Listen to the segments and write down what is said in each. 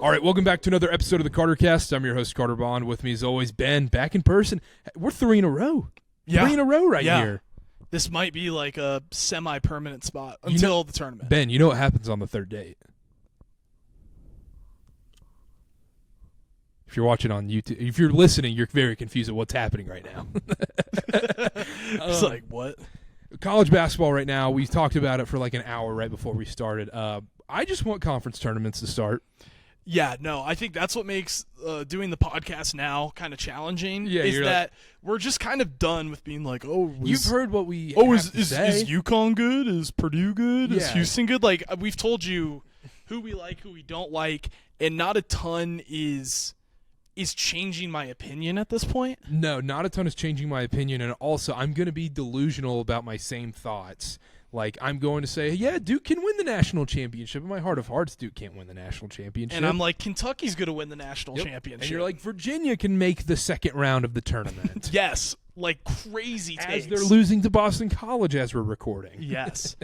All right, welcome back to another episode of the KarterKast. I'm your host, Carter Bond. With me, as always, Ben, back in person. We're 3 in a row. Yeah. 3 in a row here. This might be like a semi-permanent spot until the tournament. Ben, you know what happens on the third date? If you're watching on YouTube, if you're listening, you're very confused at what's happening right now. It's like, what? College basketball right now, we talked about it for like an hour right before we started. I just want conference tournaments to start. Yeah, no, I think that's what makes doing the podcast now kind of challenging. Yeah, is that we're just kind of done with being like, you've heard what we is say. UConn good? Is Purdue good? Yeah. Is Houston good? Like, we've told you who we like, who we don't like, and not a ton is changing my opinion at this point. No, not a ton is changing my opinion, and also I'm going to be delusional about my same thoughts. Like, I'm going to say, yeah, Duke can win the national championship. In my heart of hearts, Duke can't win the national championship. And I'm like, Kentucky's going to win the national championship. And you're like, Virginia can make the second round of the tournament. Yes, like crazy takes. As they're losing to Boston College as we're recording. Yes.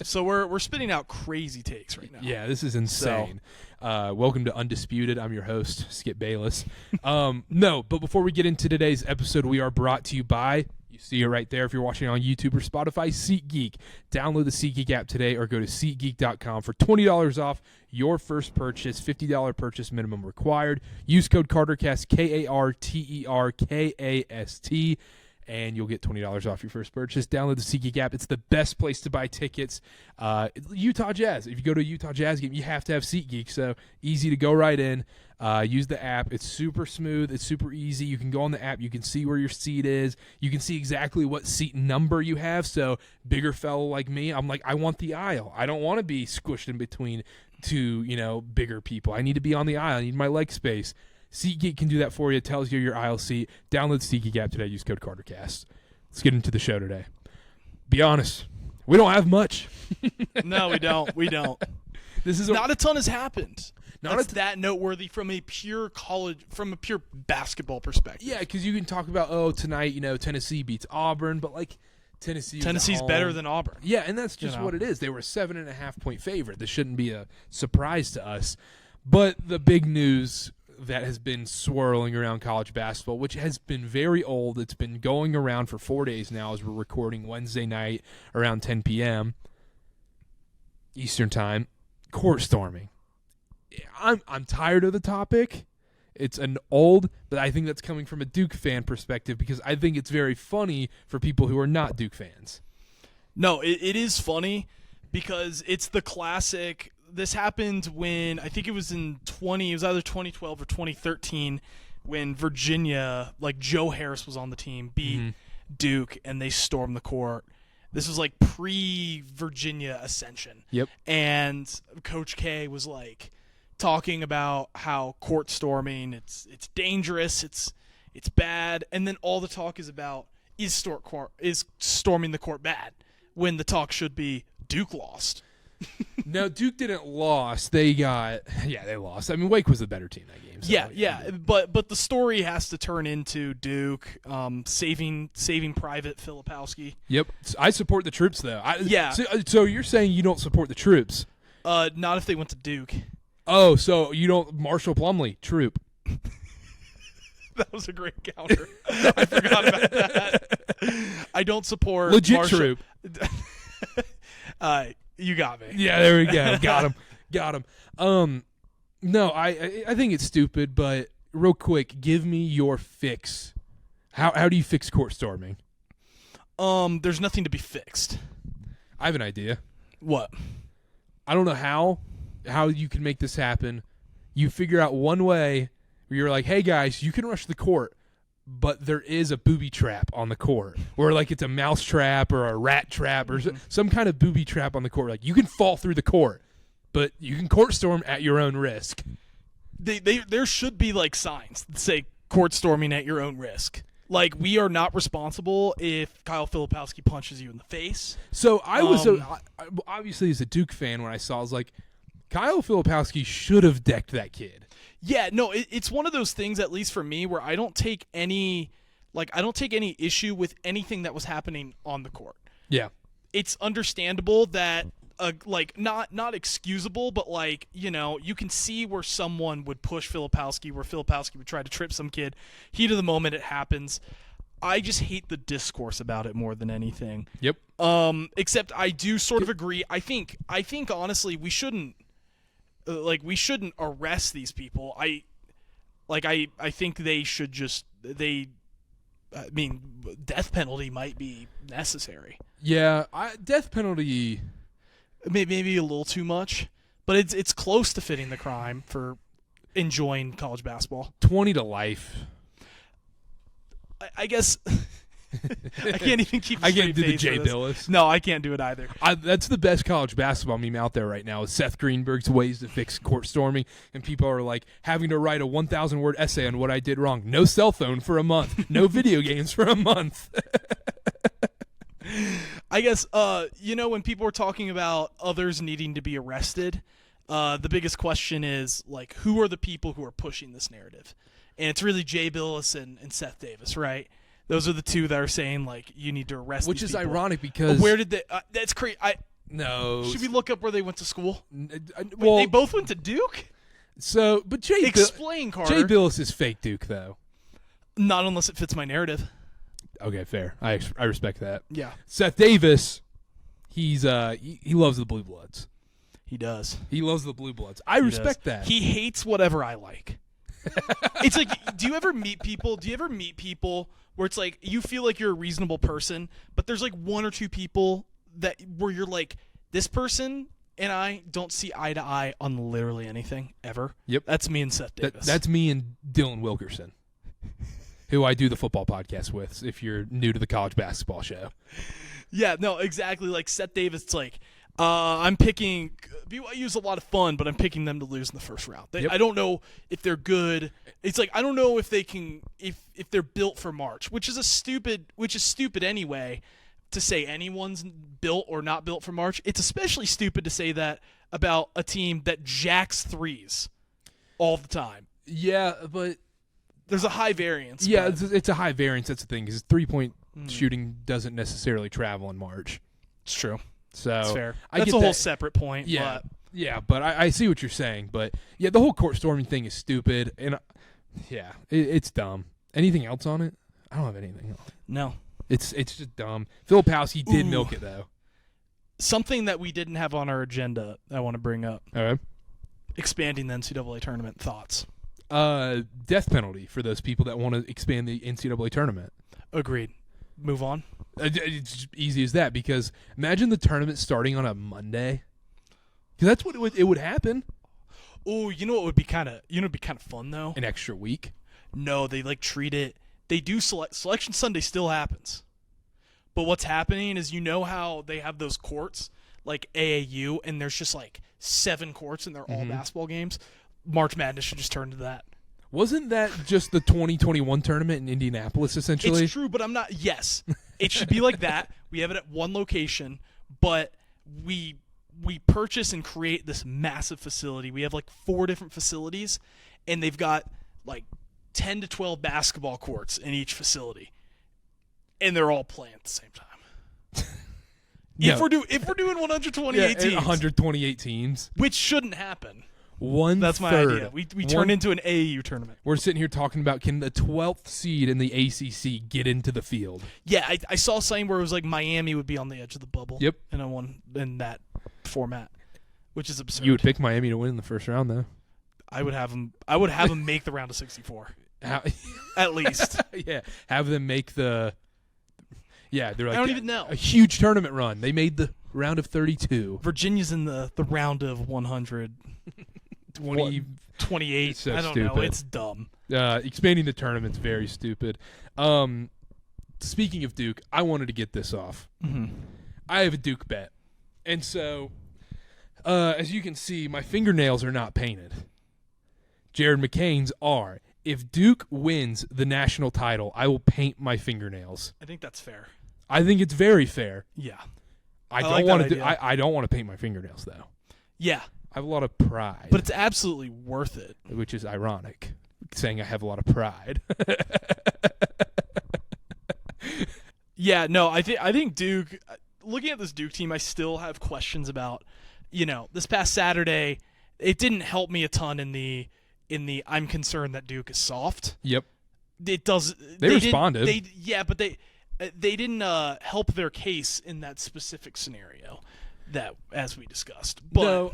So we're spitting out crazy takes right now. Yeah, this is insane. Welcome to Undisputed. I'm your host, Skip Bayless. No, but before we get into today's episode, we are brought to you by... You see it right there if you're watching on YouTube or Spotify, SeatGeek. Download the SeatGeek app today or go to SeatGeek.com for $20 off your first purchase, $50 purchase minimum required. Use code KarterKast, KarterKast, and you'll get $20 off your first purchase. Download the SeatGeek app. It's the best place to buy tickets. Utah Jazz. If you go to a Utah Jazz game, you have to have SeatGeek, so easy to go right in. Use the app. It's super smooth. It's super easy. You can go on the app. You can see where your seat is. You can see exactly what seat number you have. So bigger fellow like me, I'm like, I want the aisle. I don't want to be squished in between two, bigger people. I need to be on the aisle. I need my leg space. SeatGeek can do that for you. It tells you your aisle seat. Download the SeatGeek app today. Use code KarterKast. Let's get into the show today. Be honest, we don't have much. No, we don't. This is not a ton has happened. That's that noteworthy from a pure basketball perspective. Yeah, because you can talk about tonight, Tennessee beats Auburn, but like Tennessee's better than Auburn. Yeah, and that's just what it is. They were a 7.5-point favorite. This shouldn't be a surprise to us. But the big news that has been swirling around college basketball, which has been very old. It's been going around for 4 days now as we're recording Wednesday night around 10 p.m. Eastern time. Court storming. I'm tired of the topic. It's an old, but I think that's coming from a Duke fan perspective because I think it's very funny for people who are not Duke fans. No, it is funny because it's the classic. This happened when I think it was either 2012 or 2013 when Virginia, like Joe Harris was on the team, beat Duke and they stormed the court. This was like pre-Virginia ascension. Yep. And Coach K was like talking about how court storming, it's dangerous, it's bad, and then all the talk is about is storming the court bad when the talk should be Duke lost. No, Duke didn't lost. They lost. I mean, Wake was the better team that game. So Yeah. But the story has to turn into Duke saving Private Filipowski. Yep. I support the troops, though. Yeah. So you're saying you don't support the troops? Not if they went to Duke. Oh, so you don't Marshall Plumlee, troop. That was a great counter. I forgot about that. I don't support legit Marshall. troop. You got me. Yeah, there we go. Got him. No, I think it's stupid, but real quick, give me your fix. How do you fix court storming? There's nothing to be fixed. I have an idea. What? I don't know how you can make this happen. You figure out one way where you're like, hey guys, you can rush the court, but there is a booby trap on the court, or like it's a mouse trap or a rat trap or some kind of booby trap on the court. Like you can fall through the court, but you can court storm at your own risk. There should be like signs that say court storming at your own risk. Like, we are not responsible if Kyle Filipowski punches you in the face. So I was obviously as a Duke fan when I saw, I was like, Kyle Filipowski should have decked that kid. Yeah, no, it's one of those things, at least for me, where I don't take any issue with anything that was happening on the court. Yeah. It's understandable that not excusable, but like, you know, you can see where someone would push Filipowski, where Filipowski would try to trip some kid. Heat of the moment, it happens. I just hate the discourse about it more than anything. Yep. Except I do sort of agree. I think honestly we shouldn't arrest these people. I think they should just death penalty might be necessary. Yeah, death penalty maybe a little too much, but it's close to fitting the crime for enjoying college basketball. 20 to life. I guess I can't even keep. I can't do the Jay Billis. No, I can't do it either. That's the best college basketball meme out there right now. Is Seth Greenberg's ways to fix court storming, and people are like having to write a 1,000-word essay on what I did wrong. No cell phone for a month. No video games for a month. I guess when people are talking about others needing to be arrested, the biggest question is like, who are the people who are pushing this narrative? And it's really Jay Billis and Seth Davis, right? Those are the two that are saying, like, you need to arrest Which these is people. ironic because... Where did they... that's crazy. No. Should we look up where they went to school? Well, they both went to Duke? So, but Explain, Carter. Jay Billis is fake Duke, though. Not unless it fits my narrative. Okay, fair. I respect that. Yeah. Seth Davis, he loves the Blue Bloods. He does. He loves the Blue Bloods. I respect that. He hates whatever I like. It's like, do you ever meet people where it's like you feel like you're a reasonable person, but there's like one or two people where you're like, this person and I don't see eye to eye on literally anything ever. Yep. That's me and Seth Davis. That's me and Dylan Wilkerson, who I do the football podcast with, if you're new to the college basketball show. Yeah, no, exactly. Like Seth Davis, it's like, I'm picking BYU's a lot of fun, but I'm picking them to lose in the first round. Yep. I don't know if they're good. It's like I don't know if they can if they're built for March, which is stupid anyway to say anyone's built or not built for March. It's especially stupid to say that about a team that jacks threes all the time. Yeah, but there's a high variance. Yeah, it's a high variance. That's the thing, because 3-point shooting doesn't necessarily travel in March. It's true. So that's fair. That's a whole separate point. Yeah, but I see what you're saying. But yeah, the whole court storming thing is stupid, and it's dumb. Anything else on it? I don't have anything else. No, it's just dumb. Filipowski did milk it though. Something that we didn't have on our agenda I want to bring up. All right. Expanding the NCAA tournament. Thoughts? Death penalty for those people that want to expand the NCAA tournament. Agreed. Move on. It's easy as that, because imagine the tournament starting on a Monday. Because that's what it would happen. Oh, you know what would be kind of fun though? An extra week. No, they treat it. They do Selection Sunday still happens, but what's happening is, you know how they have those courts like AAU, and there's just like 7 courts and they're all basketball games. March Madness should just turn to that. Wasn't that just the 2021 tournament in Indianapolis, essentially? It's true, but I'm not. Yes, it should be like that. We have it at one location, but we purchase and create this massive facility. We have like 4 different facilities, and they've got like 10 to 12 basketball courts in each facility, and they're all playing at the same time. If we're doing 128 teams, 128 teams, which shouldn't happen. That's my idea. We turn into an AAU tournament. We're sitting here talking about, can the 12th seed in the ACC get into the field? Yeah, I saw something where it was like Miami would be on the edge of the bubble. Yep. In that format, which is absurd. You would pick Miami to win in the first round, though. I would have them make the round of 64. At least. Yeah, have them make the. Yeah, they're like, I don't even know. A huge tournament run. They made the round of 32. Virginia's in the round of 100. 28. So I don't stupid. know. It's dumb. Expanding the tournament's very stupid. Speaking of Duke, I wanted to get this off. Mm-hmm. I have a Duke bet. And so, as you can see, my fingernails are not painted. Jared McCain's are. If Duke wins the national title, I will paint my fingernails. I think that's fair. I think it's very fair. Yeah. I don't want to I don't want to paint my fingernails, though. Yeah. I have a lot of pride. But it's absolutely worth it. Which is ironic, saying I have a lot of pride. Yeah, no, I think Duke, looking at this Duke team, I still have questions about, this past Saturday, it didn't help me a ton in the I'm concerned that Duke is soft. Yep. It does. They responded. But they didn't help their case in that specific scenario that as we discussed. But no,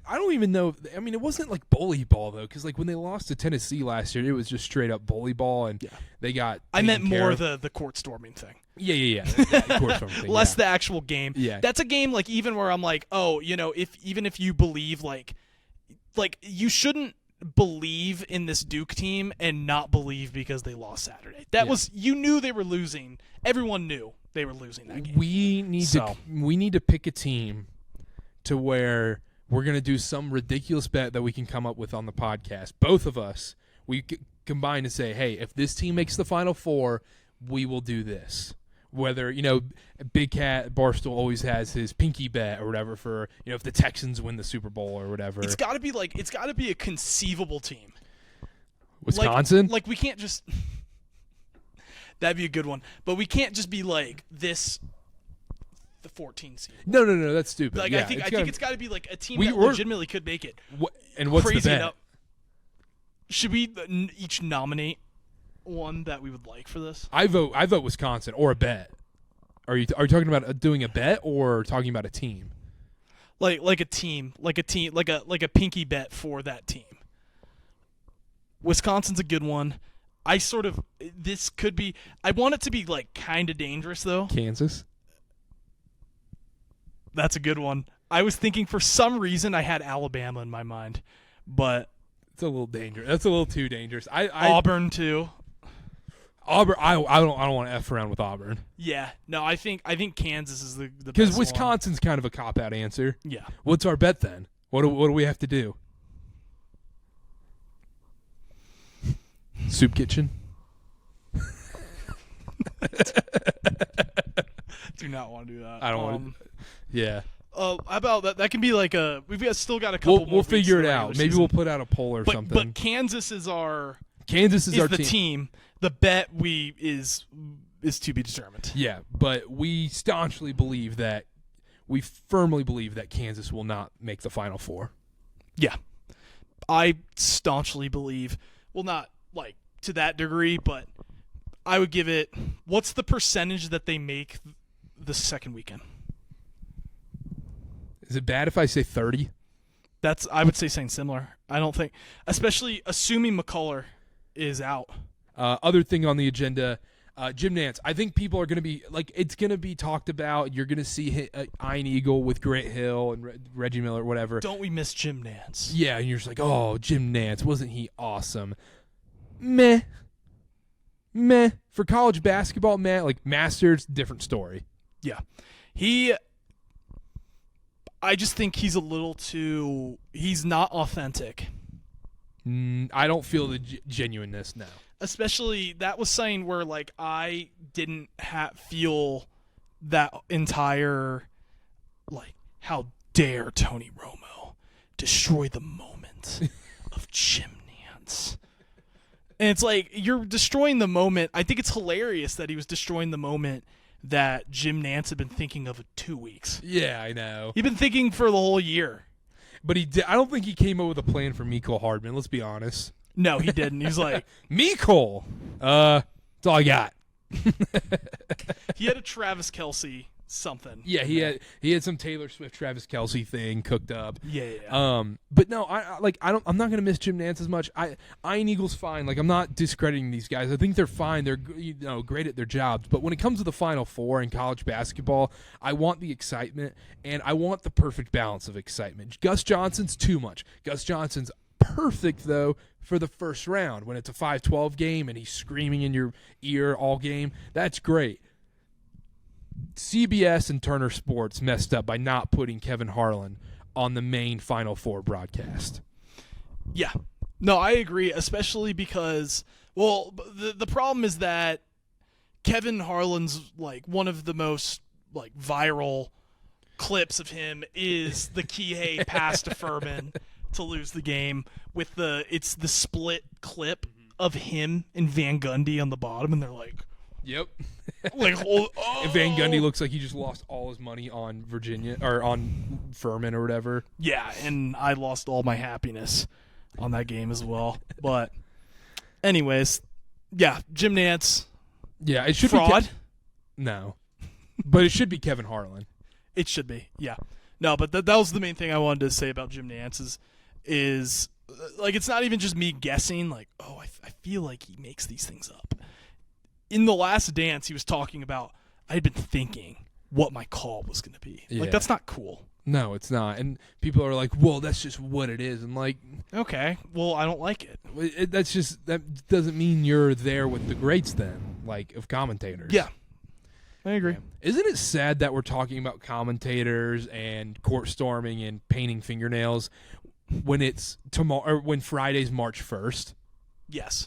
I don't even know. I mean, it wasn't like bully ball though, because like when they lost to Tennessee last year, it was just straight up bully ball, and they got. I meant more of the court storming thing. Yeah. Court storming thing, Less the actual game. Yeah, that's a game like even where I'm like, oh, if you believe like you shouldn't believe in this Duke team and not believe because they lost Saturday. That was you knew they were losing. Everyone knew they were losing that game. We need to pick a team to where we're going to do some ridiculous bet that we can come up with on the podcast. Both of us, we combine and say, hey, if this team makes the Final Four, we will do this. Whether, Big Cat Barstool always has his pinky bet or whatever for, if the Texans win the Super Bowl or whatever. It's got to be a conceivable team. Wisconsin? Like we can't just that'd be a good one. But we can't just be like the 14 seed. No, that's stupid. Like yeah, I think it's got to be like a team that legitimately could make it. And what's crazy the bet? enough. Should we each nominate one that we would like for this? I vote Wisconsin or a bet. Are you talking about doing a bet or talking about a team? Like a team, like a pinky bet for that team. Wisconsin's a good one. This could be. I want it to be like kind of dangerous though. Kansas. That's a good one. I was thinking for some reason I had Alabama in my mind, but it's a little dangerous. That's a little too dangerous. Auburn too. Auburn. I don't want to f around with Auburn. Yeah. No. I think Kansas is the best because Wisconsin's kind of a cop out answer. Yeah. What's our bet then? What do we have to do? Soup kitchen. Do not want to do that. I don't want to. Yeah. How about that? That can be like we've still got a couple. We'll figure it out. Maybe we'll put out a poll or something. But Kansas is our team. The bet is to be determined. Yeah, but we staunchly believe that firmly believe that Kansas will not make the Final Four. Yeah, I staunchly believe. Well, not like to that degree, but I would give it. What's the percentage that they make the second weekend? Is it bad if I say 30? I would say something similar. I don't think, especially assuming McCullough is out. Other thing on the agenda, Jim Nantz. I think people are going to be like, it's going to be talked about. You're going to see Iron Eagle with Grant Hill and Reggie Miller, whatever. Don't we miss Jim Nantz? Yeah, and you're just like, oh, Jim Nantz, wasn't he awesome? Meh. For college basketball, like Masters, different story. Yeah, I just think he's a little too. He's not authentic. I don't feel the genuineness now. Especially that was saying where like I didn't feel that entire like how dare Tony Romo destroy the moment of Jim Nantz. And it's like you're destroying the moment. I think it's hilarious that he was destroying the moment that Jim Nantz had been thinking of 2 weeks. Yeah, I know. He'd been thinking for the whole year. But I don't think he came up with a plan for Mecole Hardman, let's be honest. No, he didn't. He's like, Mecole! That's all I got. He had a Travis Kelce something. Yeah, he had some Taylor Swift, Travis Kelce thing cooked up. Yeah. But no, I'm not gonna miss Jim Nantz as much. Iron Eagle's fine. Like I'm not discrediting these guys. I think they're fine. They're great at their jobs. But when it comes to the Final Four in college basketball, I want the excitement and I want the perfect balance of excitement. Gus Johnson's too much. Gus Johnson's perfect though for the first round when it's a 5-12 game and he's screaming in your ear all game. That's great. CBS and Turner Sports messed up by not putting Kevin Harlan on the main Final Four broadcast. Yeah. No, I agree, especially because, well, the problem is that Kevin Harlan's, like, one of the most, like, viral clips of him is the Kihei pass to Furman to lose the game it's the split clip of him and Van Gundy on the bottom, and they're like, Yep. Like, And Van Gundy looks like he just lost all his money on Virginia or on Furman or whatever. Yeah, and I lost all my happiness on that game as well. But anyways, yeah, Jim Nantz. Yeah, it should fraud. No. But it should be Kevin Harlan. It should be. Yeah. No, but that was the main thing I wanted to say about Jim Nantz is like, it's not even just me guessing like, oh, I feel like he makes these things up. In The Last Dance, he was talking about, I had been thinking what my call was going to be. Yeah. Like, that's not cool. No, it's not. And people are like, well, that's just what it is. And like, okay, well, I don't like it. That doesn't mean you're there with the greats then, like, of commentators. Yeah. I agree. Yeah. Isn't it sad that we're talking about commentators and court storming and painting fingernails when it's tomorrow or when Friday's March 1st? Yes.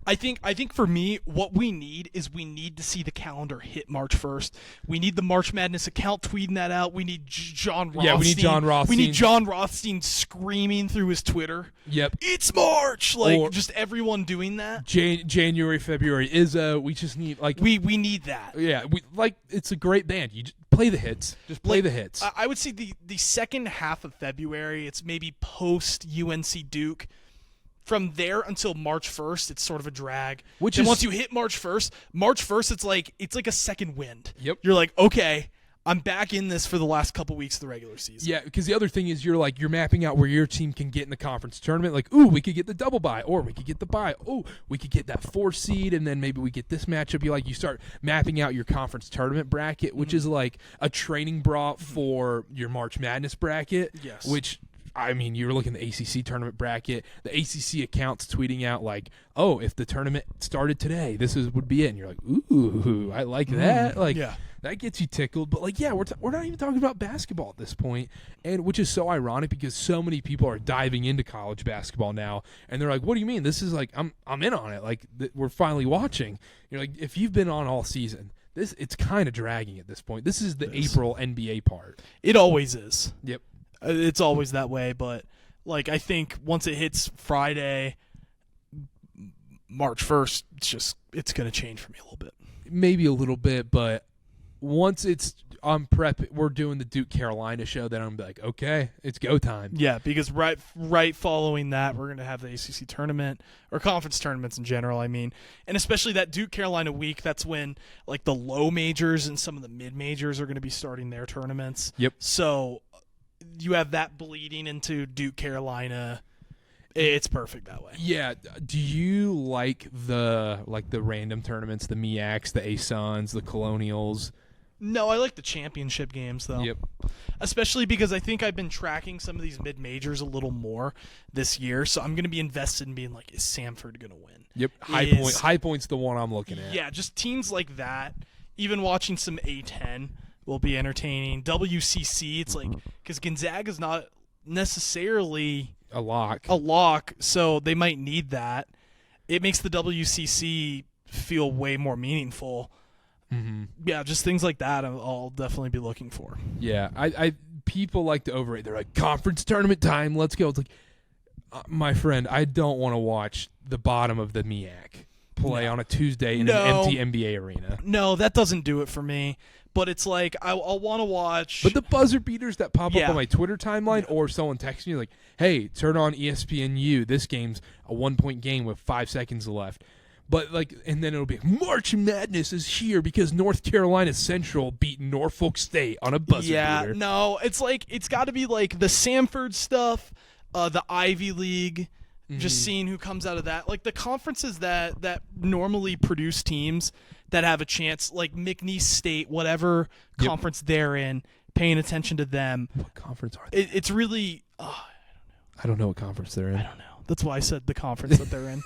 I think for me, what we need to see the calendar hit March 1st. We need the March Madness account tweeting that out. We need John Rothstein. Yeah, we need John Rothstein. We need John Rothstein screaming through his Twitter. Yep. It's March! Like, or just everyone doing that. January, February, Izzo. We just need, like... We need that. Yeah, it's a great band. You just play the hits. Just play the hits. I would say the second half of February, it's maybe post-UNC Duke. From there until March 1st, it's sort of a drag. And once you hit March 1st, it's like a second wind. Yep. You're like, okay, I'm back in this for the last couple weeks of the regular season. Yeah, because the other thing is you're mapping out where your team can get in the conference tournament. Like, ooh, we could get the double bye, or we could get the bye. Oh, we could get that 4 seed, and then maybe we get this matchup. You start mapping out your conference tournament bracket, which is like a training bra for your March Madness bracket. Yes. Which, I mean, you're looking at the ACC tournament bracket. The ACC account's tweeting out like, "Oh, if the tournament started today, would be it." And you're like, "Ooh, I like that." Like, yeah. That gets you tickled. But like, yeah, we're not even talking about basketball at this point, and which is so ironic because so many people are diving into college basketball now, and they're like, "What do you mean? This is like I'm in on it. Like we're finally watching." You're like, if you've been on all season, it's kind of dragging at this point. This is the April NBA part. It always is. Yep. It's always that way, but like I think once it hits Friday, March 1st, it's going to change for me a little bit. Maybe a little bit, but once it's on prep, we're doing the Duke Carolina show, then I'm like, okay, it's go time. Yeah, because right following that, we're going to have the ACC tournament or conference tournaments in general, I mean. And especially that Duke Carolina week, that's when like the low majors and some of the mid majors are going to be starting their tournaments. Yep. So you have that bleeding into Duke Carolina. It's perfect that way. Yeah. Do you like the random tournaments, the MEACs, the ASUNs, the Colonials? No, I like the championship games though. Yep. Especially because I think I've been tracking some of these mid majors a little more this year, so I'm going to be invested in being like, is Samford going to win? Yep. High Point's the one I'm looking at. Yeah, just teams like that. Even watching some A10 will be entertaining. WCC, it's like, because Gonzaga's not necessarily a lock, so they might need that. It makes the WCC feel way more meaningful. Mm-hmm. Yeah, just things like that I'll definitely be looking for. Yeah, I people like to overrate. They're like, conference tournament time, let's go. It's like, my friend, I don't want to watch the bottom of the MEAC play on a Tuesday in an empty NBA arena. No, that doesn't do it for me. But it's like, I'll want to watch. But the buzzer beaters that pop up on my Twitter timeline or someone texts me like, hey, turn on ESPNU. This game's a 1-point game with 5 seconds left. But like, and then it'll be March Madness is here because North Carolina Central beat Norfolk State on a buzzer beater. Yeah, no, it's like, it's got to be like the Samford stuff, the Ivy League, just seeing who comes out of that. Like the conferences that normally produce teams that have a chance, like McNeese State, whatever conference they're in, paying attention to them. What conference are they? It's really, I don't know what conference they're in. I don't know. That's why I said the conference that they're in.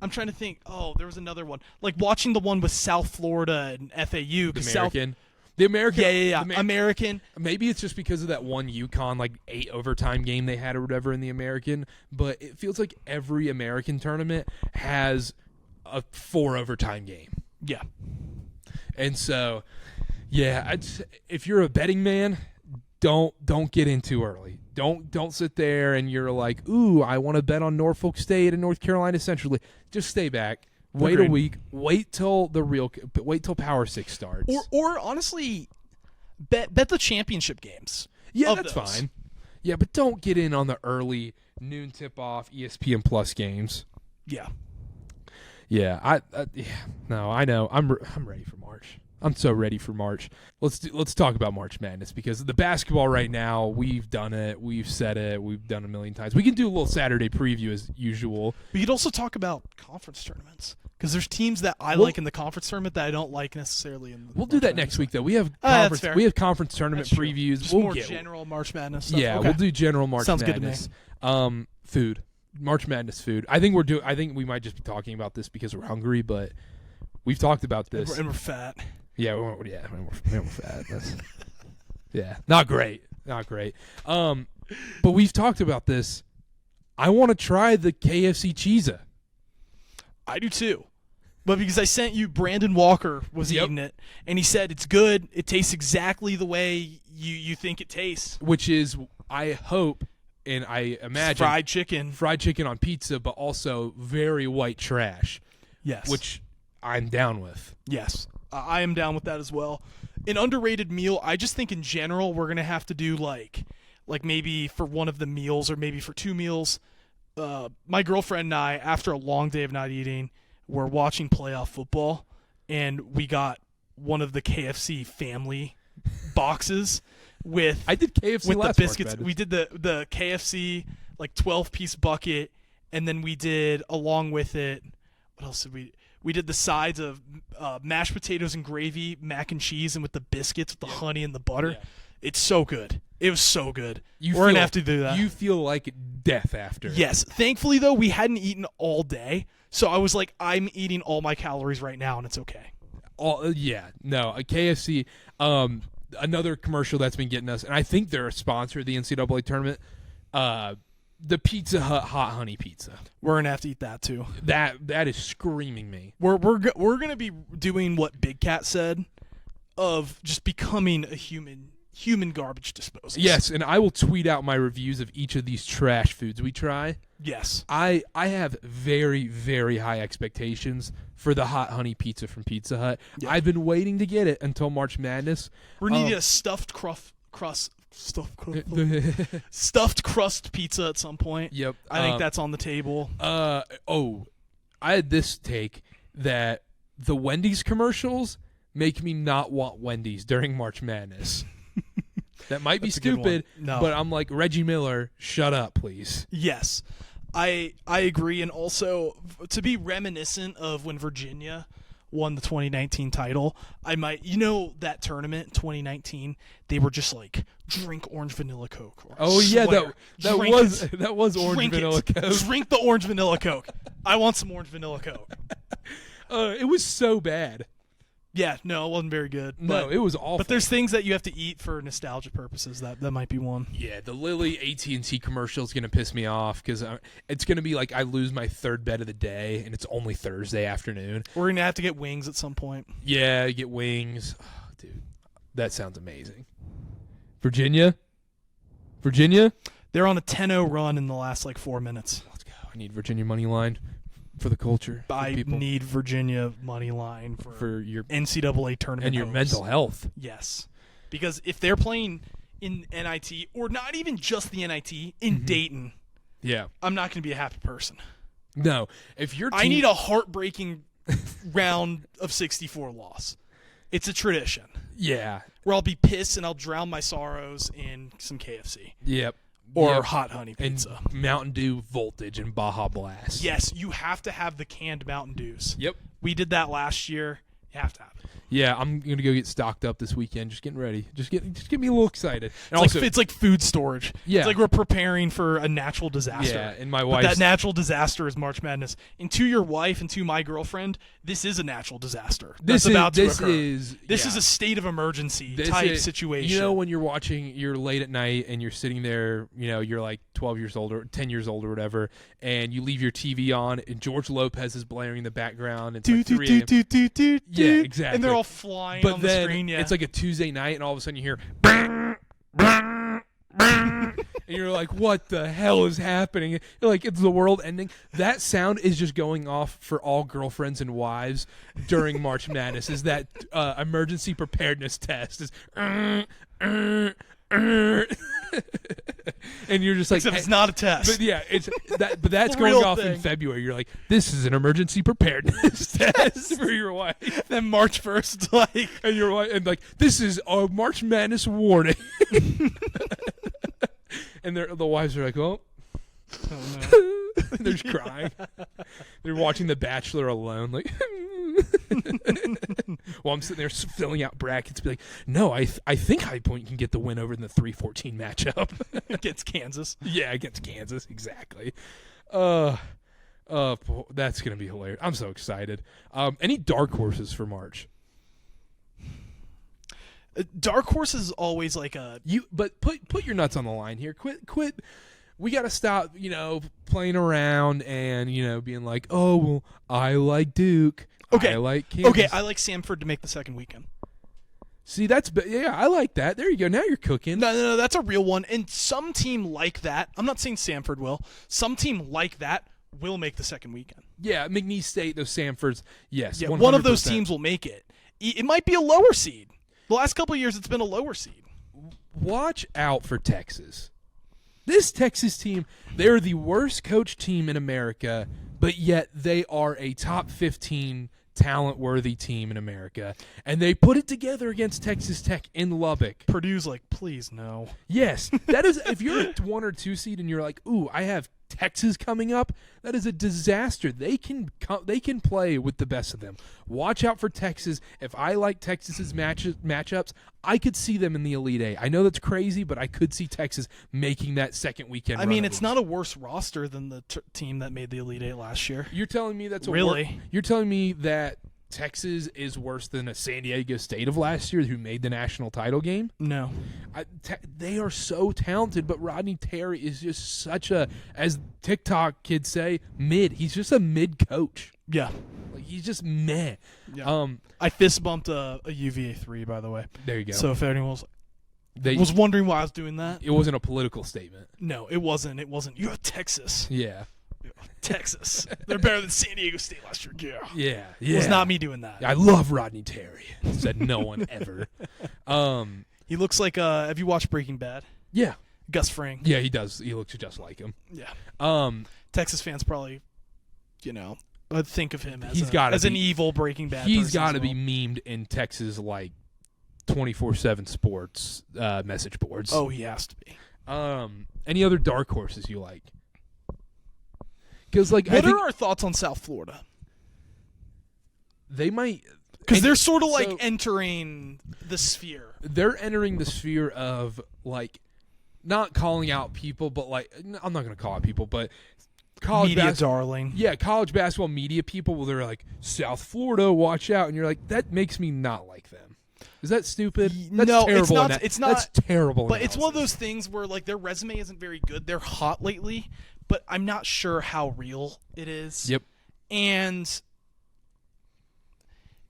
I'm trying to think. Oh, there was another one. Like watching the one with South Florida and FAU. The American. Yeah. American. Maybe it's just because of that one UConn, like 8 overtime game they had or whatever in the American. But it feels like every American tournament has a 4 overtime game. Yeah. And so, yeah, if you're a betting man, don't get in too early. Don't sit there and you're like, ooh, I want to bet on Norfolk State and North Carolina Central. Just stay back. Wait Agreed. a week. Wait till Power 6 starts. Or honestly, bet the championship games. Yeah, of that's those. fine. Yeah, but don't get in on the early noon tip-off ESPN Plus games. Yeah. Yeah, no, I know. I'm ready for March. I'm so ready for March. Let's talk about March Madness, because the basketball right now, we've done it, we've said it, we've done it a million times. We can do a little Saturday preview as usual. We could also talk about conference tournaments, because there's teams that I like in the conference tournament that I don't like necessarily in the We'll do that next week, though. We have that's fair. conference tournament That's true. previews. Just we'll more get general March Madness stuff. Yeah, Okay. we'll do general March Sounds Madness. good to me. Food. March Madness food. I think we might just be talking about this because we're hungry, but we've talked about this. And we're fat. Yeah, we're fat. Yeah, not great. But we've talked about this. I want to try the KFC Cheesa. I do too. But because I sent you, Brandon Walker was eating it, and he said it's good. It tastes exactly the way you think it tastes. Which is, I hope, and I imagine, Fried chicken on pizza, but also very white trash. Yes. Which I'm down with. Yes. I am down with that as well. An underrated meal, I just think in general we're going to have to do like maybe for one of the meals or maybe for two meals. My girlfriend and I, after a long day of not eating, were watching playoff football, and we got one of the KFC family boxes with I did KFC with last the biscuits. March Madness. We did the KFC like 12-piece bucket, and then we did along with it. What else did we? We did the sides of mashed potatoes and gravy, mac and cheese, and with the biscuits, with the honey and the butter. Yeah. It's so good. It was so good. We're feel- gonna have to do that. You feel like death after. Yes. Thankfully, though, we hadn't eaten all day, so I was like, I'm eating all my calories right now, and it's okay. A KFC. Another commercial that's been getting us, and I think they're a sponsor of the NCAA tournament. The Pizza Hut hot honey pizza. We're gonna have to eat that too. That is screaming me. We're gonna be doing what Big Cat said, of just becoming a human garbage disposal. Yes, and I will tweet out my reviews of each of these trash foods we try. Yes. I have very, very high expectations for the hot honey pizza from Pizza Hut. Yeah. I've been waiting to get it until March Madness. We're needing a stuffed crust pizza at some point. Yep. I think that's on the table. I had this take that the Wendy's commercials make me not want Wendy's during March Madness. That might be That's a good stupid, one. No. but I'm like, Reggie Miller, shut up, please. Yes. I agree, and also to be reminiscent of when Virginia won the 2019 title, I might, that tournament 2019, they were just like, drink orange vanilla Coke. Oh yeah, Drink that was orange Drink vanilla it. Coke. Drink the orange vanilla Coke. I want some orange vanilla Coke. It was so bad. Yeah, no, it wasn't very good. No, it was awful. But there's things that you have to eat for nostalgia purposes. That might be one. Yeah, the Lilly AT&T commercial is going to piss me off because it's going to be like I lose my third bet of the day, and it's only Thursday afternoon. We're going to have to get wings at some point. Yeah, get wings. Oh, dude, that sounds amazing. Virginia? They're on a 10-0 run in the last 4 minutes. Let's go. I need Virginia money line for the culture. I people. need Virginia money line for your NCAA tournament and your hopes. mental health. Yes, because if they're playing in NIT or not even just the NIT in Dayton, Yeah. I'm not going to be a happy person. No, if your team, I need a heartbreaking round of 64 loss. It's a tradition yeah, where I'll be pissed and I'll drown my sorrows in some KFC yep, or yep. hot honey pizza. And Mountain Dew Voltage and Baja Blast. Yes, you have to have the canned Mountain Dews. Yep. We did that last year. You have to have it. Yeah, I'm gonna go get stocked up this weekend. Just getting ready. Just get me a little excited. And It's like food storage. Yeah. It's like we're preparing for a natural disaster. Yeah, and my But wife's that natural disaster is March Madness. And to your wife and to my girlfriend, this is a natural disaster. This is a state of emergency type situation. When you're late at night and you're sitting there, you're like 12 years old or 10 years old or whatever, and you leave your TV on and George Lopez is blaring in the background. It's like 3 a.m. Yeah, exactly. And they're all flying But on then the screen. Yeah. it's like a Tuesday night, and all of a sudden you hear, and you're like, what the hell is happening? You're like, it's the world ending. That sound is just going off for all girlfriends and wives during March Madness. Is that emergency preparedness test? Is and you're just like, except it's not a test. But yeah, it's that. But that's The going real off thing. in February. You're like, this is an emergency preparedness test for your wife. Then March 1st, like, And your wife, and like, this is a March Madness warning. And the wives are like, oh. They're just crying. They're watching The Bachelor alone, like. While I'm sitting there filling out brackets, be like, no, I think High Point can get the win over in the 3-14 matchup against Kansas. Yeah, against Kansas, exactly. That's gonna be hilarious. I'm so excited. Any dark horses for March? Dark Horse is always like a But put your nuts on the line here. Quit. We got to stop, playing around and, being like, oh, well, I like Duke. Okay. I like Kansas. Okay, I like Samford to make the second weekend. See, I like that. There you go. Now you're cooking. No, that's a real one. And some team like that, I'm not saying Samford will, some team like that will make the second weekend. Yeah, McNeese State, those Samfords, yes. Yeah, 100%. one of those teams will make it. It might be a lower seed. The last couple of years, it's been a lower seed. Watch out for Texas. This Texas team, they're the worst coached team in America, but yet they are a top 15 talent-worthy team in America. And they put it together against Texas Tech in Lubbock. Purdue's like, please no. Yes. That is, if you're a 1 or 2 seed and you're like, ooh, I have Texas coming up, that is a disaster. They can play with the best of them. Watch out for Texas. If I like Texas's matchups, I could see them in the Elite Eight. I know that's crazy, but I could see Texas making that second weekend. I mean, it's not a worse roster than the team that made the Elite Eight last year. You're telling me that's really? You're telling me that Texas is worse than a San Diego State of last year who made the national title game? No. They are so talented, but Rodney Terry is just such a, as TikTok kids say, mid. He's just a mid coach. Yeah. Like, he's just meh. Yeah. I fist bumped a UVA 3, by the way. There you go. So if anyone was wondering why I was doing that. It wasn't a political statement. No, it wasn't. It wasn't. You're Texas. Yeah. Texas. They're better than San Diego State last year. Yeah. It was not me doing that. I love Rodney Terry. Said no one ever. He looks like, have you watched Breaking Bad? Yeah. Gus Fring. Yeah, he does. He looks just like him. Yeah. Texas fans probably, think of him as an evil Breaking Bad. He's got to be memed in Texas like 24/7 sports message boards. Oh, he has to be. Any other dark horses you like? Because what are our thoughts on South Florida? They might, because they're sort of entering the sphere. They're entering the sphere of not calling out people, but I'm not going to call out people, but college media darling. Yeah, college basketball media people. Well, they're like, South Florida, watch out, and you're like, that makes me not like them. Is that stupid? That's no, terrible. It's not. That's terrible. But analysis. it's one of those things where their resume isn't very good. They're hot lately, but I'm not sure how real it is. Yep. And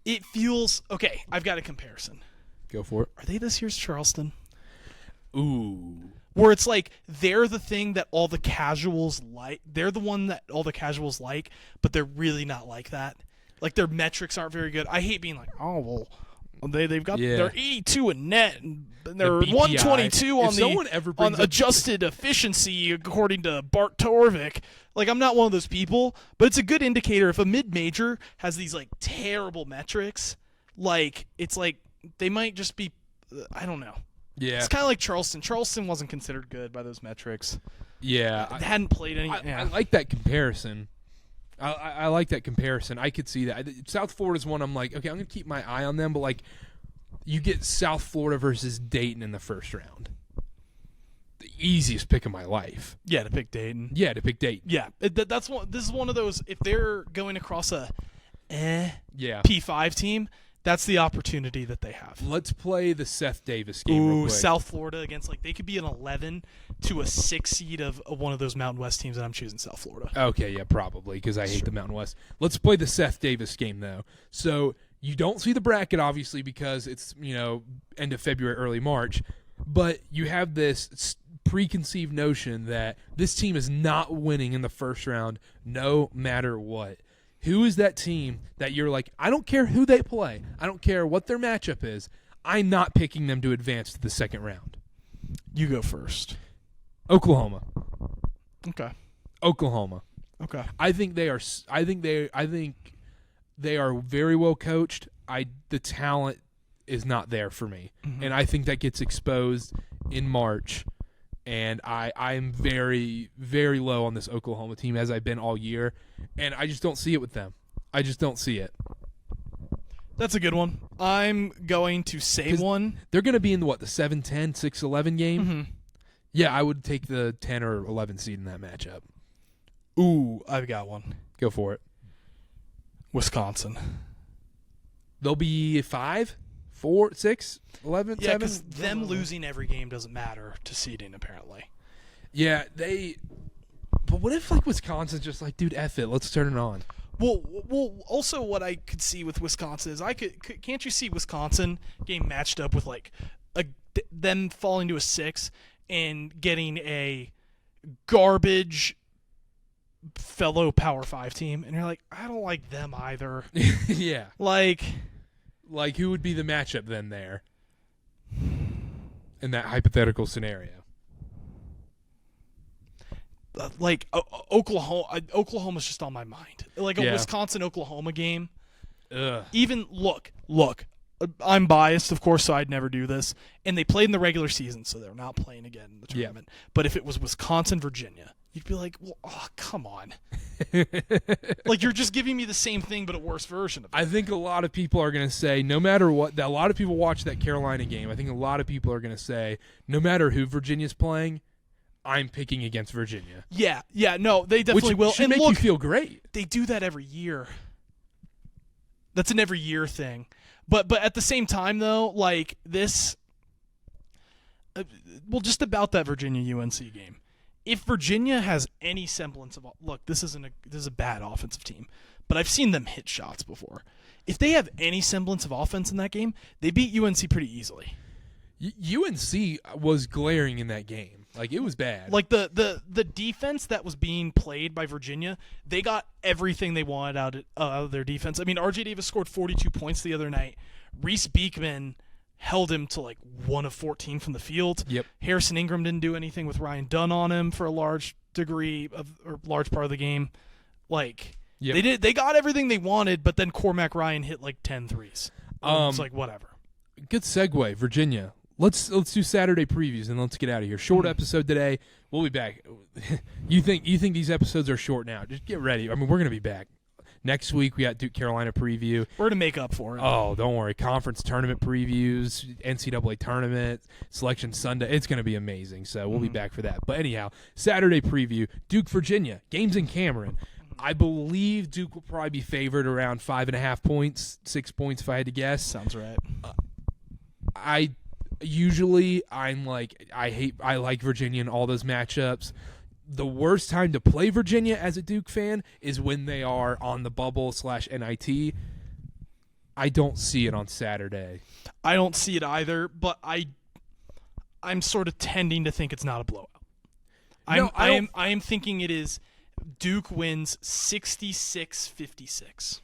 it feels okay. I've got a comparison. Go for it. Are they this year's Charleston? Ooh. Where it's like they're the thing that all the casuals like. They're the one that all the casuals like, but they're really not like that. Like their metrics aren't very good. I hate being like, oh well. They've got they're 82 in net and they're 122 on adjusted efficiency according to Bart Torvik. I'm not one of those people, but it's a good indicator if a mid-major has these terrible metrics. It's they might just be I don't know. Yeah. It's kind of like Charleston. Charleston wasn't considered good by those metrics. Yeah. They hadn't played any. I like that comparison. I like that comparison. I could see that. South Florida's one I'm like, okay, I'm going to keep my eye on them, but you get South Florida versus Dayton in the first round. The easiest pick of my life. Yeah, to pick Dayton. Yeah, to pick Dayton. Yeah, that's one. This is one of those, if they're going across a P5 team, that's the opportunity that they have. Let's play the Seth Davis game real quick. South Florida against they could be an 11 to a 6 seed of one of those Mountain West teams, and I'm choosing South Florida. Okay, yeah, probably because I hate the Mountain West. Let's play the Seth Davis game though. So you don't see the bracket obviously because it's end of February, early March, but you have this preconceived notion that this team is not winning in the first round no matter what. Who is that team that you're like, I don't care who they play. I don't care what their matchup is. I'm not picking them to advance to the second round. You go first. Oklahoma. Okay. Oklahoma. Okay. I think they are very well coached. The talent is not there for me. Mm-hmm. And I think that gets exposed in March. And I'm very, very low on this Oklahoma team, as I've been all year. And I just don't see it with them. I just don't see it. That's a good one. I'm going to say one. They're going to be in the 7-10, 6-11 game. Mm-hmm. Yeah, I would take the 10 or 11 seed in that matchup. Ooh, I've got one. Go for it. Wisconsin. They'll be 5, 4, 6, 11, 7. Yeah, because them losing every game doesn't matter to seeding, apparently. Yeah, but what if Wisconsin's just like, dude, F it, let's turn it on. Well. Also, what I could see with Wisconsin is can't you see Wisconsin getting matched up with them falling to a 6 and getting a garbage fellow Power 5 team, and you're like, I don't like them either. Yeah. Like who would be the matchup then there in that hypothetical scenario? Oklahoma's just on my mind. Like a Wisconsin-Oklahoma game. Ugh. Even look, I'm biased, of course, so I'd never do this. And they played in the regular season, so they're not playing again in the tournament. Yeah. But if it was Wisconsin-Virginia, you'd be like, well, come on. Like, you're just giving me the same thing, but a worse version of it. I think a lot of people are going to say, no matter what, a lot of people watch that Carolina game. I think a lot of people are going to say, no matter who Virginia's playing, I'm picking against Virginia. Yeah, no, they definitely will. Should make you feel great. They do that every year. That's an every year thing. But at the same time, though, like this, just about that Virginia UNC game. If Virginia has any semblance of this is a bad offensive team, but I've seen them hit shots before. If they have any semblance of offense in that game, they beat UNC pretty easily. UNC was glaring in that game. Like, it was bad. Like, the defense that was being played by Virginia, they got everything they wanted out of their defense. I mean, R.J. Davis scored 42 points the other night. Reese Beekman held him to, 1 of 14 from the field. Yep. Harrison Ingram didn't do anything with Ryan Dunn on him for a large large part of the game. Yep. They got everything they wanted, but then Cormac Ryan hit, 10 threes. It's whatever. Good segue, Virginia. Let's do Saturday previews and let's get out of here. Short episode today. We'll be back. You think these episodes are short now? Just get ready. I mean, we're gonna be back next week. We got Duke Carolina preview. We're gonna make up for it. Oh, don't worry. Conference tournament previews, NCAA tournament, Selection Sunday. It's gonna be amazing. So we'll be back for that. But anyhow, Saturday preview. Duke Virginia. Games in Cameron. I believe Duke will probably be favored around 5.5 points, 6 points if I had to guess. Sounds right. I like Virginia in all those matchups. The worst time to play Virginia as a Duke fan is when they are on the bubble /NIT. I don't see it on Saturday. I don't see it either, but I'm sort of tending to think it's not a blowout. I am thinking it is Duke wins 66-56.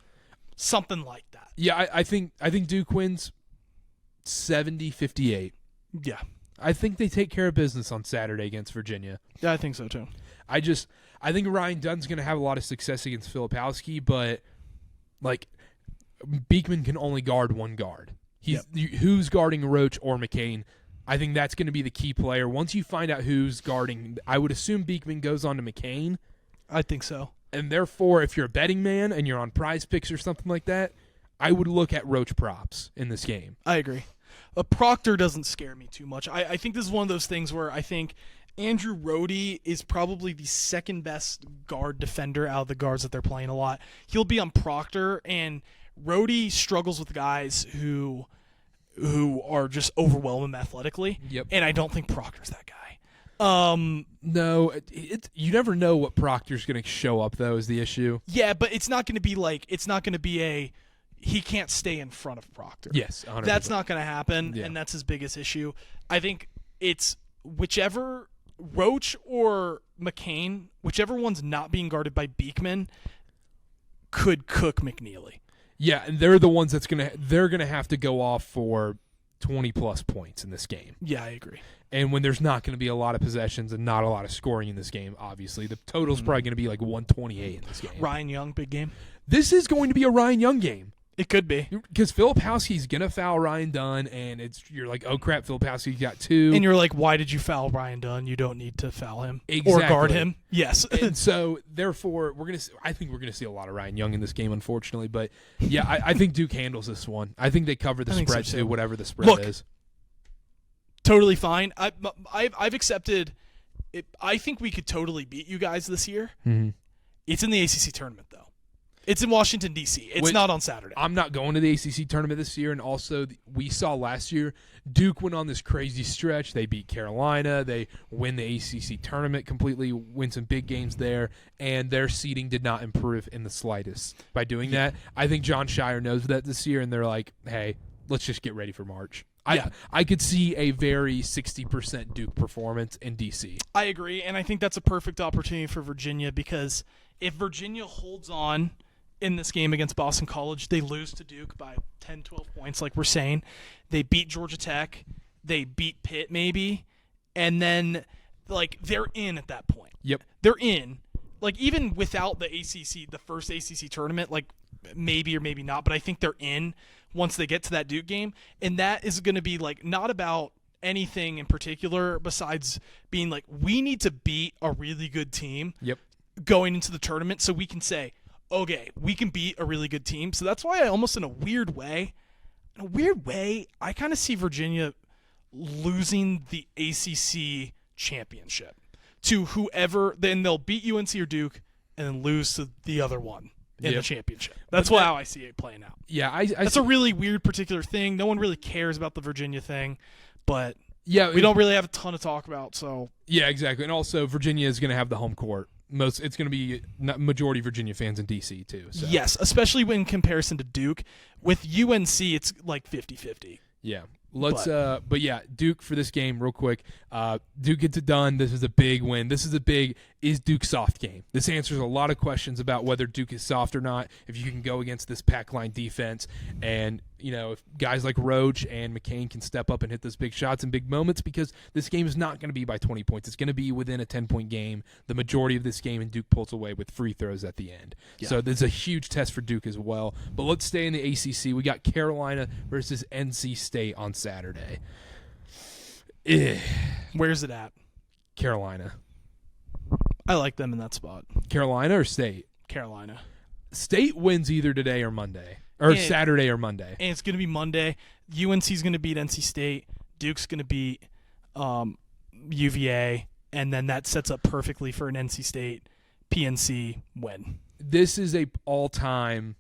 Something like that. Yeah, I think Duke wins 70-58. Yeah. I think they take care of business on Saturday against Virginia. Yeah, I think so too. I think Ryan Dunn's going to have a lot of success against Filipowski, but Beekman can only guard one guard. Who's guarding Roach or McCain? I think that's going to be the key player. Once you find out who's guarding, I would assume Beekman goes on to McCain. I think so. And therefore, if you're a betting man and you're on Prize Picks or something like that, I would look at Roach props in this game. I agree. Proctor doesn't scare me too much. I think this is one of those things where I think Andrew Rohde is probably the second best guard defender out of the guards that they're playing a lot. He'll be on Proctor, and Rohde struggles with guys who are just overwhelm him athletically. Yep. And I don't think Proctor's that guy. No, you never know what Proctor's going to show up, though, is the issue. Yeah, but it's not going to be he can't stay in front of Proctor. Yes, 100%. That's not going to happen, yeah. And that's his biggest issue. I think it's whichever Roach or McCain, whichever one's not being guarded by Beekman, could cook McNeely. Yeah, and they're the ones they're gonna have to go off for 20-plus points in this game. Yeah, I agree. And when there's not going to be a lot of possessions and not a lot of scoring in this game, obviously, the total's probably going to be like 128 in this game. Ryan Young, big game. This is going to be a Ryan Young game. It could be. Because Filipowski's going to foul Ryan Dunn, and you're like, oh, crap, Filipowski got 2. And you're like, why did you foul Ryan Dunn? You don't need to foul him Exactly. or guard him. Yes. And so, therefore, I think we're going to see a lot of Ryan Young in this game, unfortunately. But, yeah, I think Duke handles this one. I think they cover the spread, too, whatever the spread is. Totally fine. I've accepted it. I think we could totally beat you guys this year. Mm-hmm. It's in the ACC tournament, though. It's in Washington, D.C. It's not on Saturday. I'm not going to the ACC tournament this year, and also we saw last year Duke went on this crazy stretch. They beat Carolina. They win the ACC tournament completely, win some big games there, and their seeding did not improve in the slightest by doing that. I think John Shire knows that this year, and they're like, hey, let's just get ready for March. I could see a very 60% Duke performance in D.C. I agree, and I think that's a perfect opportunity for Virginia because if Virginia holds on in this game against Boston College, they lose to Duke by 10, 12 points like we're saying. They beat Georgia Tech. They beat Pitt maybe, and then like they're in at that point. Yep. They're in. Like even without the ACC, the first ACC tournament, like maybe or maybe not, but I think they're in once they get to that Duke game. And that is going to be like not about anything in particular besides being like, we need to beat a really good team going into the tournament so we can say, okay, we can beat a really good team. So that's why I almost in a weird way, I kind of see Virginia losing the ACC championship to whoever, then they'll beat UNC or Duke and then lose to the other one in the championship. That's how I see it playing out. Yeah, that's a really weird particular thing. No one really cares about the Virginia thing, but yeah, we don't really have a ton to talk about. So yeah, exactly. And also, Virginia is going to have the home court. It's going to be majority Virginia fans in D.C. too. So. Yes, especially in comparison to Duke. With UNC, it's like 50-50. Yeah. But yeah, Duke for this game, real quick. Duke gets it done. This is a big win. This is is Duke soft game? This answers a lot of questions about whether Duke is soft or not, if you can go against this pack line defense. And, if guys like Roach and McCain can step up and hit those big shots in big moments, because this game is not going to be by 20 points. It's going to be within a 10-point game the majority of this game, and Duke pulls away with free throws at the end. Yeah. So there's a huge test for Duke as well. But let's stay in the ACC. We got Carolina versus NC State on Saturday. Where's it at? Carolina. I like them in that spot. Carolina or State? Carolina. State wins either today or Monday. Or Saturday or Monday. And it's going to be Monday. UNC's going to beat NC State. Duke's going to beat UVA. And then that sets up perfectly for an NC State PNC win. This is a all-time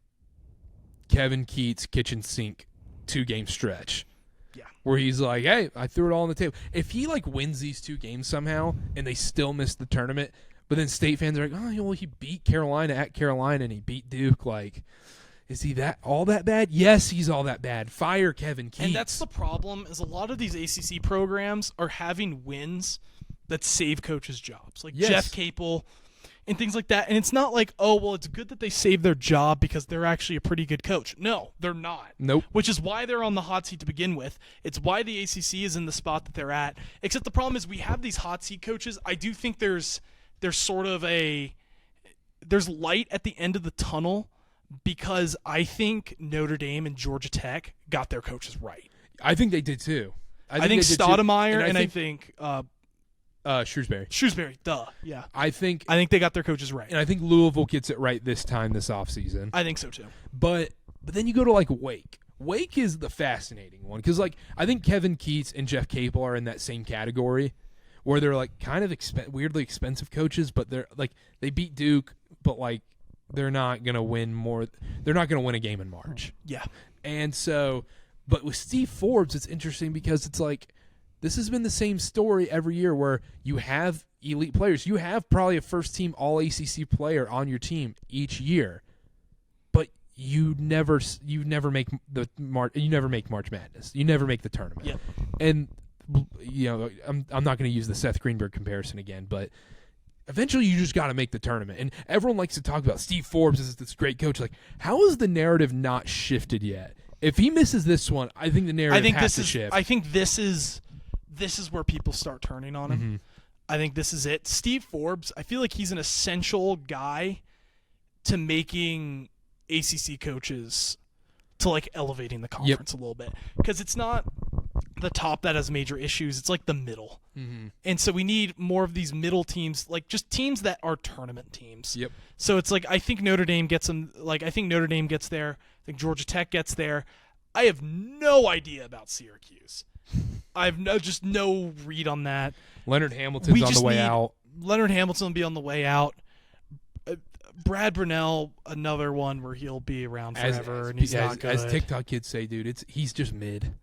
Kevin Keats kitchen sink 2-game stretch. Yeah. Where he's like, hey, I threw it all on the table. If he wins these 2 games somehow and they still miss the tournament, but then State fans are like, oh, well, he beat Carolina at Carolina and he beat Duke, is he all that bad? Yes, he's all that bad. Fire Kevin Keats. And that's the problem, is a lot of these ACC programs are having wins that save coaches' jobs. Like Jeff Capel and things like that. And it's not like, oh, well, it's good that they saved their job because they're actually a pretty good coach. No, they're not. Nope. Which is why they're on the hot seat to begin with. It's why the ACC is in the spot that they're at. Except the problem is we have these hot seat coaches. I do think there's sort of there's light at the end of the tunnel, because I think Notre Dame and Georgia Tech got their coaches right. I think they did too. I think Stoudemire and I think Shrewsbury. Shrewsbury, duh. Yeah. I think they got their coaches right. And I think Louisville gets it right this offseason. I think so too. But then you go to Wake. Wake is the fascinating one, because I think Kevin Keats and Jeff Capel are in that same category, where they're kind of weirdly expensive coaches, but they're they beat Duke, but they're not going to win more. They're not going to win a game in March. Yeah. And so, but with Steve Forbes, it's interesting because it's this has been the same story every year, where you have elite players. You have probably a first-team All-ACC player on your team each year, but you never make March Madness. You never make the tournament. Yep. And I'm not going to use the Seth Greenberg comparison again, but eventually you just got to make the tournament. And everyone likes to talk about Steve Forbes as this great coach. Like, how has the narrative not shifted yet? If he misses this one, I think the narrative has to shift. I think this is where people start turning on him. Mm-hmm. I think this is it. Steve Forbes, I feel like he's an essential guy to making ACC coaches to like elevating the conference a little bit, because it's not the top that has major issues. It's like the middle. Mm-hmm. And so we need more of these middle teams, like just teams that are tournament teams. Yep. So it's like I think Notre Dame gets them. Like I think Notre Dame gets there. I think Georgia Tech gets there. I have no idea about Syracuse. I have no read on that. Leonard Hamilton's on the way out. Leonard Hamilton will be on the way out. Brad Brunell, another one where he'll be around forever, and he's not good. As TikTok kids say, dude, he's just mid.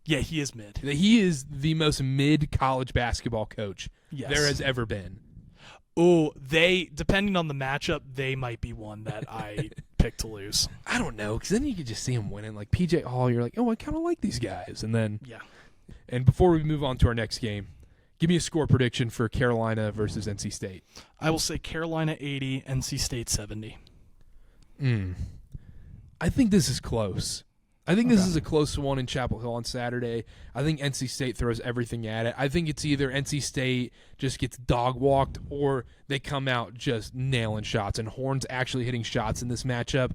Yeah, he is mid. He is the most mid college basketball coach there has ever been. Oh, depending on the matchup, they might be one that I pick to lose. I don't know, because then you could just see him winning. Like PJ Hall, you're like, oh, I kind of like these guys. And then, And before we move on to our next game, give me a score prediction for Carolina versus NC State. I will say Carolina 80, NC State 70. I think this is close. I think this is a close one in Chapel Hill on Saturday. I think NC State throws everything at it. I think it's either NC State just gets dog-walked or they come out just nailing shots, and Horn's actually hitting shots in this matchup.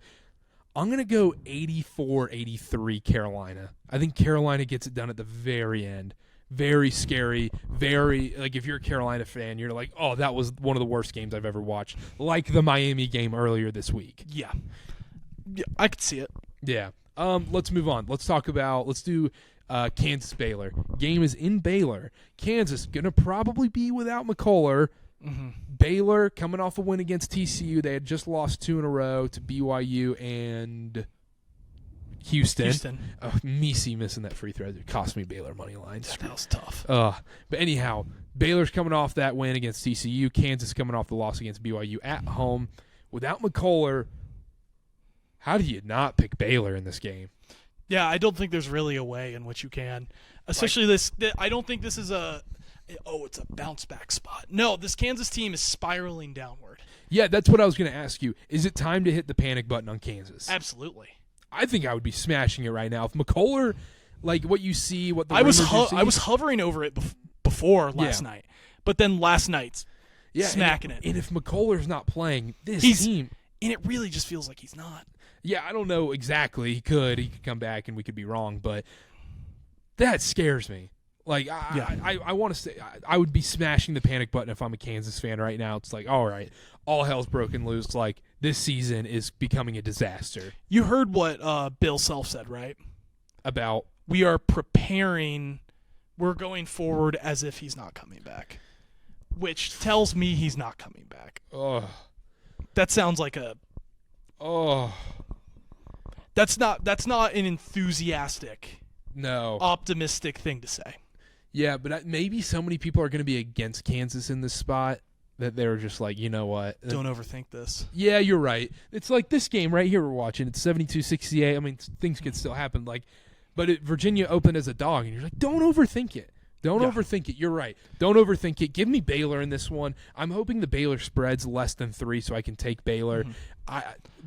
I'm going to go 84-83 Carolina. I think Carolina gets it done at the very end. Very scary, like if you're a Carolina fan, you're like, oh, that was one of the worst games I've ever watched, like the Miami game earlier this week. Yeah, I could see it. Yeah. Let's move on. Let's do Kansas Baylor. Game is in Baylor. Kansas gonna probably be without McCullough. Mm-hmm. Baylor coming off a win against TCU. They had just lost 2 in a row to BYU and Houston. Oh, Misi missing that free throw. It cost me Baylor money line. That was tough. But anyhow, Baylor's coming off that win against TCU. Kansas coming off the loss against BYU at home. Without McCullough, how do you not pick Baylor in this game? Yeah, I don't think there's really a way in which you can. Especially I don't think this is it's a bounce back spot. No, this Kansas team is spiraling downward. Yeah, that's what I was going to ask you. Is it time to hit the panic button on Kansas? Absolutely. I think I would be smashing it right now. If McCullough, like what you see, what the I was hovering over it before last night, but then last night's smacking it. And if McCullough's not playing, this team, and it really just feels like he's not. Yeah, I don't know exactly. He could come back and we could be wrong, but that scares me. Like I want to say I would be smashing the panic button if I'm a Kansas fan right now. It's like, all right, all hell's broken loose. Like this season is becoming a disaster. You heard what Bill Self said, right? About we are preparing. We're going forward as if he's not coming back, which tells me he's not coming back. Oh, that sounds like a. Oh, that's not an enthusiastic, optimistic thing to say. Yeah, but maybe so many people are going to be against Kansas in this spot that they're just like, you know what? Don't overthink this. Yeah, you're right. It's like this game right here we're watching. It's 72-68. I mean, things could still happen. But Virginia opened as a dog, and you're like, don't overthink it. Don't overthink it. You're right. Don't overthink it. Give me Baylor in this one. I'm hoping the Baylor spread's less than 3 so I can take Baylor. Mm-hmm.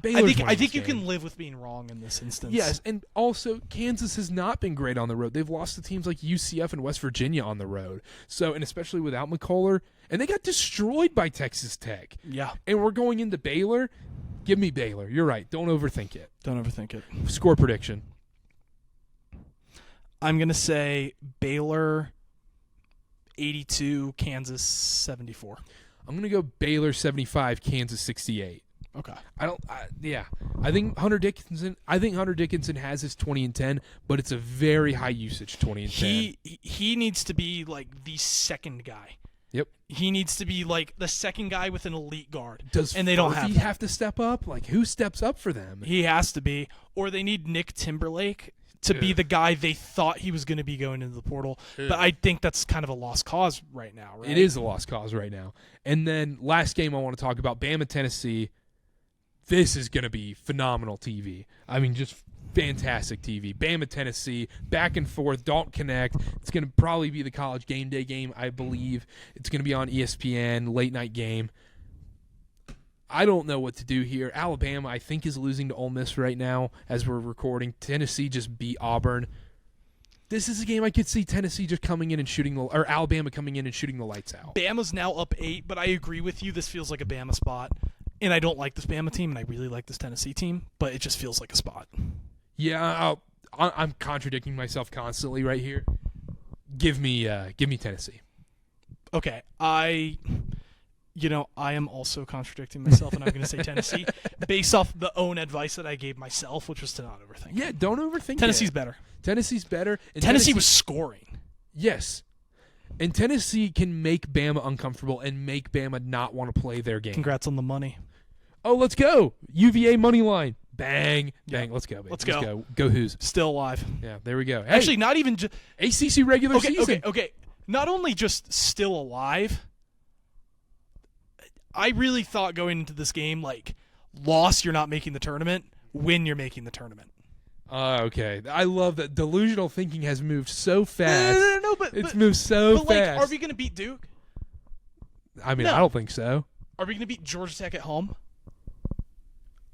I think you can live with being wrong in this instance. Yes, and also Kansas has not been great on the road. They've lost to teams like UCF and West Virginia on the road. So, and especially without McCullough, and they got destroyed by Texas Tech. Yeah. And we're going into Baylor. Give me Baylor. You're right. Don't overthink it. Don't overthink it. Score prediction. I'm going to say Baylor 82, Kansas 74. I'm going to go Baylor 75, Kansas 68. Okay. I think Hunter Dickinson has his 20 and 10, but it's a very high usage 20 and 10. He needs to be like the second guy. Yep. He needs to be like the second guy with an elite guard. And they don't have to step up? Like who steps up for them? He has to be, or they need Nick Timberlake to be the guy they thought he was going to be going into the portal. But I think that's kind of a lost cause right now, right? It is a lost cause right now. And then last game I want to talk about, Bama, Tennessee. This is going to be phenomenal TV. I mean, just fantastic TV. Bama, Tennessee, back and forth, don't connect. It's going to probably be the college game day game, I believe. It's going to be on ESPN, late night game. I don't know what to do here. Alabama, I think, is losing to Ole Miss right now as we're recording. Tennessee just beat Auburn. This is a game I could see Tennessee just coming in and shooting or Alabama coming in and shooting the lights out. Bama's now up 8, but I agree with you. This feels like a Bama spot. And I don't like this Bama team, and I really like this Tennessee team, but it just feels like a spot. Yeah, I'm contradicting myself constantly right here. Give me Tennessee. Okay, I am also contradicting myself, and I'm going to say Tennessee based off the own advice that I gave myself, which was to not overthink. Yeah, don't overthink Tennessee's it. better. Tennessee's better. And Tennessee was scoring. Yes. And Tennessee can make Bama uncomfortable and make Bama not want to play their game. Congrats on the money. Oh, let's go. UVA money line. Bang. Bang. Yeah. Let's go, baby. Let's go. Go. Go Who's. Still alive. Yeah, there we go. Hey, Actually, not even just ACC regular season. Okay. Not only just still alive, I really thought going into this game, like, loss, you're not making the tournament. Win, you're making the tournament. Okay. I love that delusional thinking has moved so fast. No, but it's moved so fast. fast. Like, are we going to beat Duke? I mean, No. I don't think so. Are we going to beat Georgia Tech at home?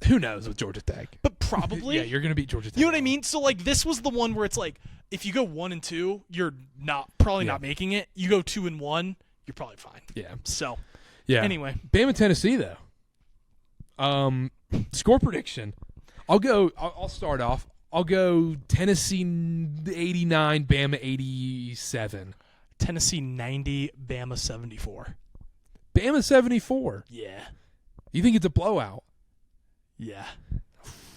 Who knows with Georgia Tech? But probably. Yeah, you're going to beat Georgia Tech. You know what I mean? So, like, this was the one where it's like, if you go 1-2, you're probably not making it. You go 2-1, you're probably fine. Yeah. So, yeah. Anyway. Bama, Tennessee, though. Score prediction. I'll start off. I'll go Tennessee 89, Bama 87. Tennessee 90, Bama 74. Bama 74. Yeah. You think it's a blowout? Yeah.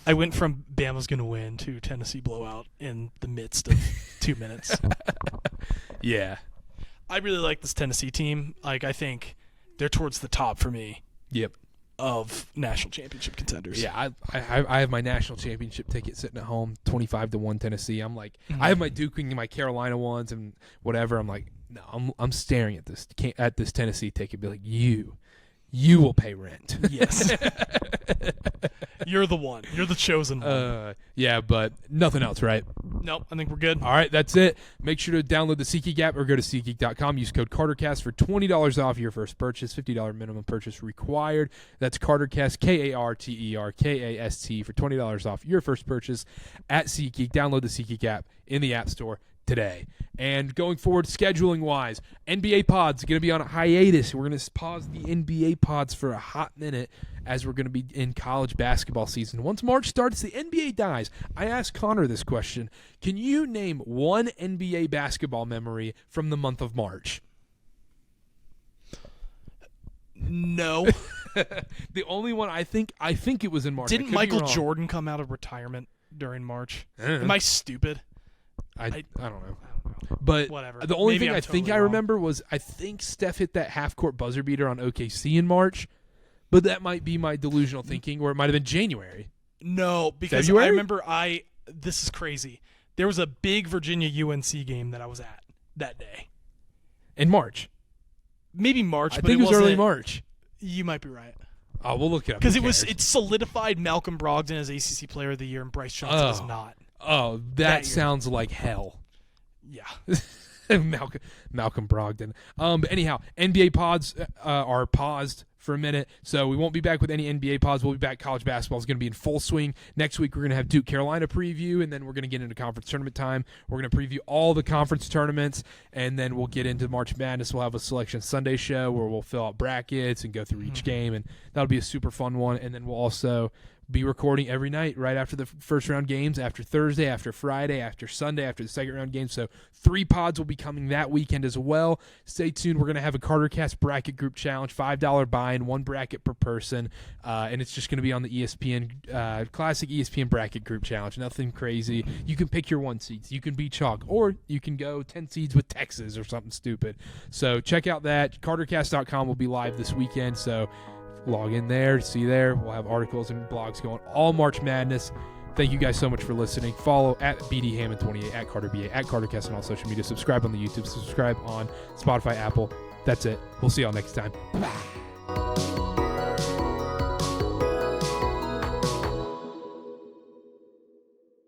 I went from Bama's going to win to Tennessee blowout in the midst of 2 minutes. Yeah. I really like this Tennessee team. Like, I think they're towards the top for me. Yep. Of national championship contenders. Yeah, I have my national championship ticket sitting at home, 25-1 Tennessee. I'm like, I have my Duke and my Carolina ones and whatever. I'm like, no, I'm staring at this Tennessee ticket, be like, you will pay rent. Yes. You're the one. You're the chosen one. Yeah, but nothing else, right? Nope, I think we're good. All right, that's it. Make sure to download the SeatGeek app or go to SeatGeek.com. Use code KarterKast for $20 off your first purchase. $50 minimum purchase required. That's KarterKast, KarterKast for $20 off your first purchase at SeatGeek. Download the SeatGeek app in the App Store today. And going forward, scheduling-wise, NBA pods are going to be on a hiatus. We're going to pause the NBA pods for a hot minute as we're going to be in college basketball season. Once March starts, the NBA dies. I asked Connor this question. Can you name one NBA basketball memory from the month of March? No. The only one I think it was in March. Didn't Michael Jordan come out of retirement during March? Am I stupid? I don't know. But whatever. The only Maybe thing I'm I totally think I wrong. remember was I think Steph hit that half-court buzzer beater on OKC in March. But that might be my delusional thinking, or it might have been January. No, because February? I remember this is crazy. There was a big Virginia UNC game that I was at that day. In March. Maybe March, I but think it was wasn't- early March. You might be right. Oh, we'll look it up. Because it solidified Malcolm Brogdon as ACC Player of the Year, and Bryce Johnson was not. Oh, that sounds like hell. Yeah. Malcolm Brogdon. But anyhow, NBA pods are paused for a minute, so we won't be back with any NBA pods. We'll be back. College basketball is going to be in full swing. Next week, we're going to have Duke Carolina preview, and then we're going to get into conference tournament time. We're going to preview all the conference tournaments, and then we'll get into March Madness. We'll have a Selection Sunday show where we'll fill out brackets and go through each game, and that'll be a super fun one. And then we'll also be recording every night right after the first round games, after Thursday, after Friday, after Sunday, after the second round games. So 3 pods will be coming that weekend as well. Stay tuned. We're going to have a KarterKast bracket group challenge, $5 buy-in, 1 bracket per person, and it's just going to be on the ESPN classic ESPN bracket group challenge. Nothing crazy. You can pick your 1 seeds. You can be chalk, or you can go 10 seeds with Texas or something stupid. So check out that. KarterKast.com will be live this weekend, so log in there, see there. We'll have articles and blogs going all March Madness. Thank you guys so much for listening. Follow at BDHammond28, at KarterBA, at KarterKast on all social media. Subscribe on the YouTube. Subscribe on Spotify, Apple. That's it. We'll see y'all next time. Bye.